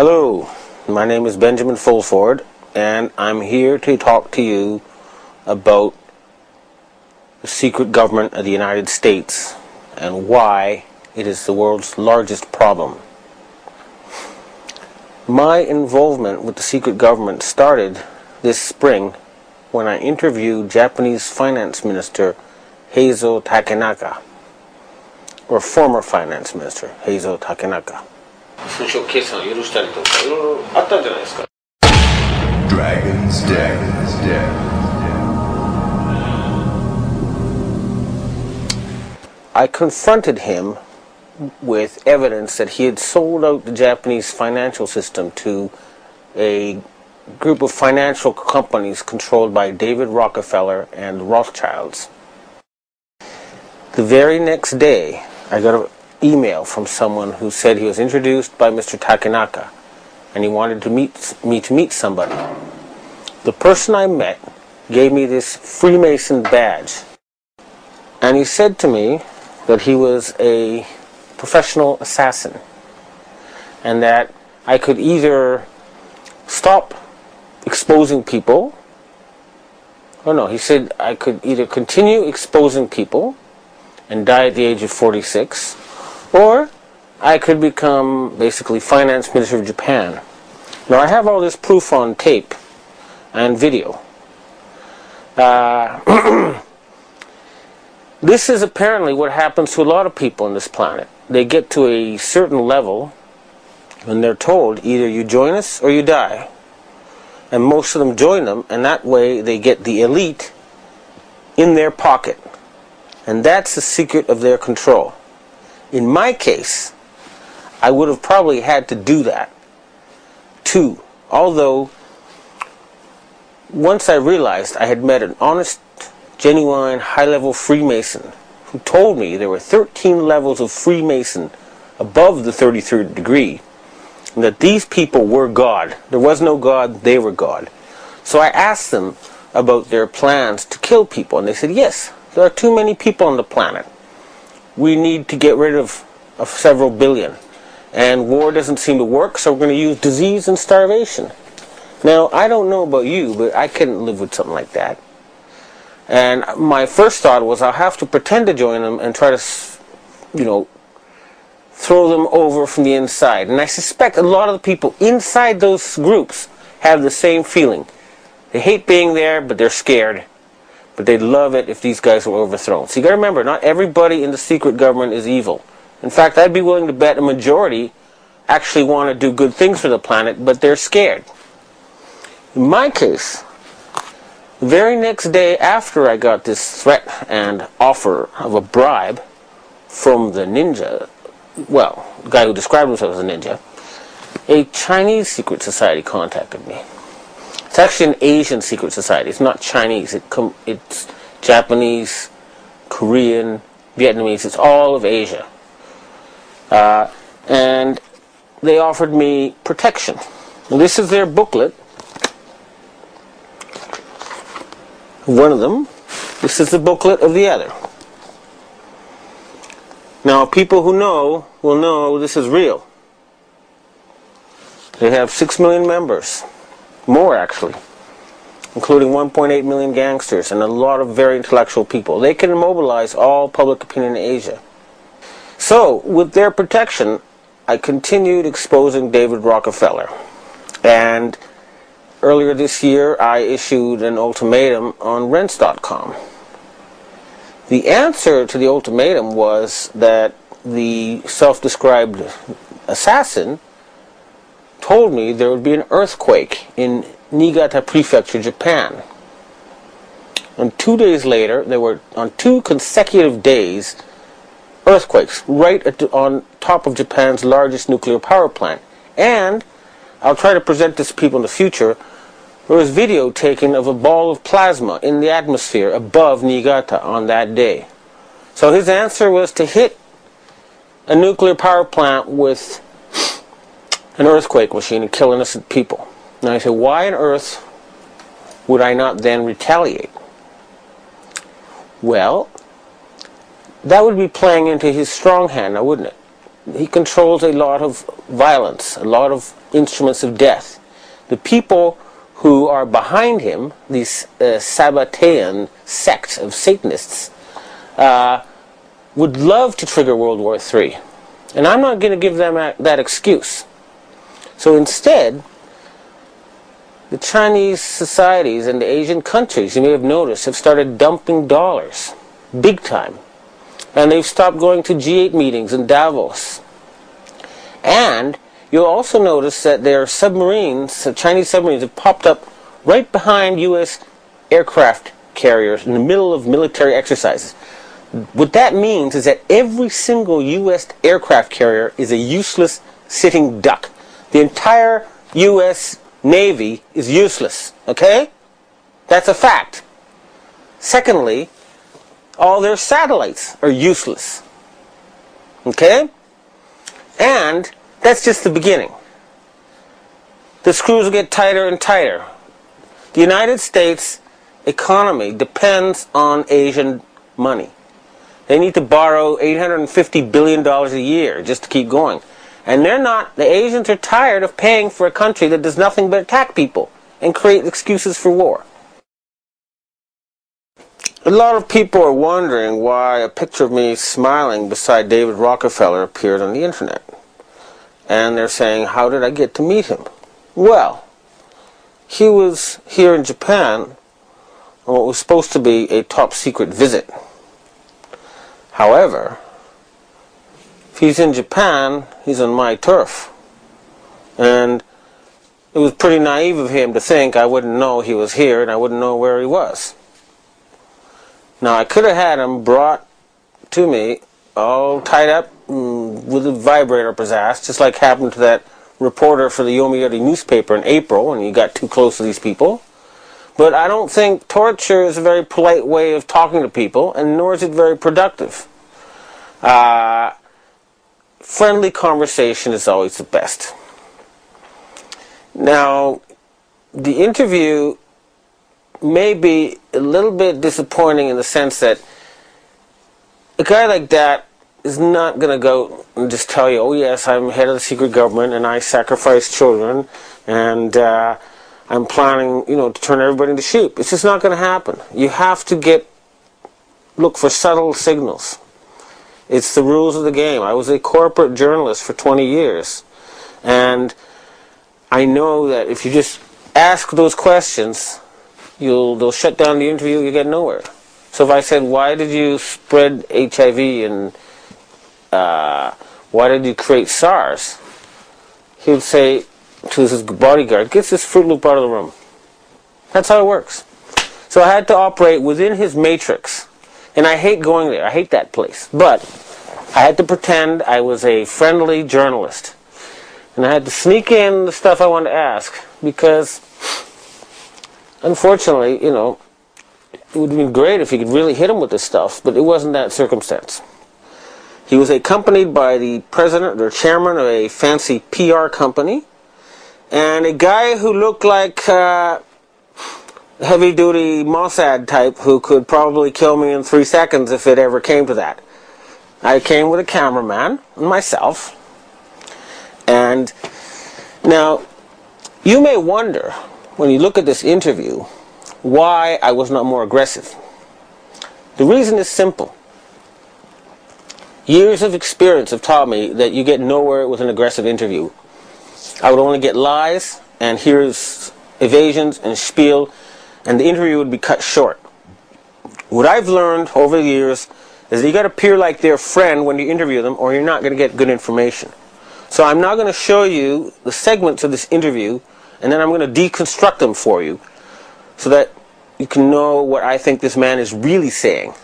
Hello, my name is Benjamin Fulford, and I'm here to talk to you about the secret government of the United States and why it is the world's largest problem. My involvement with the secret government started this spring when I interviewed Japanese Finance Minister Heizo Takenaka, or former Finance Minister Heizo Takenaka. Dragon's Den. I confronted him with evidence that he had sold out the Japanese financial system to a group of financial companies controlled by David Rockefeller and Rothschilds. The very next day, I got an email from someone who said he was introduced by Mr. Takenaka and he wanted to meet somebody. The person I met gave me this Freemason badge, and he said to me that he was a professional assassin and that I could either stop exposing people, he said I could either continue exposing people and die at the age of 46, or I could become basically Finance Minister of Japan. Now I have all this proof on tape and video. This is apparently what happens to a lot of people on this planet. They get to a certain level and they're told either you join us or you die. And most of them join them, and that way they get the elite in their pocket. And that's the secret of their control. In my case, I would have probably had to do that too. Although, once I realized I had met an honest, genuine, high-level Freemason who told me there were 13 levels of Freemason above the 33rd degree, and that these people were God. There was no God, they were God. So I asked them about their plans to kill people, and they said, yes, there are too many people on the planet. We need to get rid of several billion. And war doesn't seem to work, so we're going to use disease and starvation. Now, I don't know about you, but I couldn't live with something like that. And my first thought was I'll have to pretend to join them and try to, throw them over from the inside. And I suspect a lot of the people inside those groups have the same feeling. They hate being there, but they're scared. But they'd love it if these guys were overthrown. So you got to remember, not everybody in the secret government is evil. In fact, I'd be willing to bet a majority actually want to do good things for the planet, but they're scared. In my case, the very next day after I got this threat and offer of a bribe from the ninja, well, the guy who described himself as a ninja, a Chinese secret society contacted me. It's actually an Asian secret society. It's not Chinese. It's Japanese, Korean, Vietnamese. It's all of Asia. And they offered me protection. And this is their booklet. One of them. This is the booklet of the other. Now, people who know will know this is real. They have 6 million members. More, actually. Including 1.8 million gangsters and a lot of very intellectual people. They can mobilize all public opinion in Asia. So, with their protection, I continued exposing David Rockefeller. And earlier this year, I issued an ultimatum on rents.com. The answer to the ultimatum was that the self-described assassin told me there would be an earthquake in Niigata Prefecture, Japan. And 2 days later, there were, on 2 consecutive days, earthquakes right on top of Japan's largest nuclear power plant. And I'll try to present this to people in the future. There was video taken of a ball of plasma in the atmosphere above Niigata on that day. So his answer was to hit a nuclear power plant with an earthquake machine and kill innocent people. Now I said, why on earth would I not then retaliate? Well, that would be playing into his strong hand, now wouldn't it? He controls a lot of violence, a lot of instruments of death. The people who are behind him, these Sabbatean sect of Satanists, would love to trigger World War III. And I'm not going to give them that excuse. So instead, the Chinese societies and the Asian countries, you may have noticed, have started dumping dollars, big time. And they've stopped going to G8 meetings in Davos. And you'll also notice that their submarines, Chinese submarines, have popped up right behind U.S. aircraft carriers in the middle of military exercises. What that means is that every single U.S. aircraft carrier is a useless sitting duck. The entire U.S. Navy is useless, okay? That's a fact. Secondly, all their satellites are useless, okay? And that's just the beginning. The screws will get tighter and tighter. The United States economy depends on Asian money. They need to borrow $850 billion a year just to keep going. And the Asians are tired of paying for a country that does nothing but attack people and create excuses for war. A lot of people are wondering why a picture of me smiling beside David Rockefeller appeared on the internet. And they're saying, how did I get to meet him? Well, he was here in Japan on what was supposed to be a top secret visit. However, if he's in Japan, he's on my turf. And it was pretty naive of him to think I wouldn't know he was here and I wouldn't know where he was. Now, I could have had him brought to me all tied up with a vibrator up his ass, just like happened to that reporter for the Yomiuri newspaper in April when he got too close to these people. But I don't think torture is a very polite way of talking to people, and nor is it very productive. Friendly conversation is always the best. Now, the interview may be a little bit disappointing in the sense that a guy like that is not going to go and just tell you, oh yes, I'm head of the secret government and I sacrifice children and I'm planning, to turn everybody into sheep. It's just not going to happen. You have to look for subtle signals. It's the rules of the game. I was a corporate journalist for 20 years. And I know that if you just ask those questions, they'll shut down the interview, you get nowhere. So if I said, why did you spread HIV and why did you create SARS? He would say to his bodyguard, get this Fruit Loop out of the room. That's how it works. So I had to operate within his matrix. And I hate going there. I hate that place. But I had to pretend I was a friendly journalist. And I had to sneak in the stuff I wanted to ask. Because, unfortunately, it would have been great if you could really hit him with this stuff. But it wasn't that circumstance. He was accompanied by the president or chairman of a fancy PR company. And a guy who looked like heavy-duty Mossad type who could probably kill me in 3 seconds if it ever came to that. I came with a cameraman and myself. And now, you may wonder, when you look at this interview, why I was not more aggressive. The reason is simple. Years of experience have taught me that you get nowhere with an aggressive interview. I would only get lies, and here's evasions and spiel, and the interview would be cut short. What I've learned over the years is that you got to appear like their friend when you interview them, or you're not going to get good information. So I'm now going to show you the segments of this interview, and then I'm going to deconstruct them for you, so that you can know what I think this man is really saying.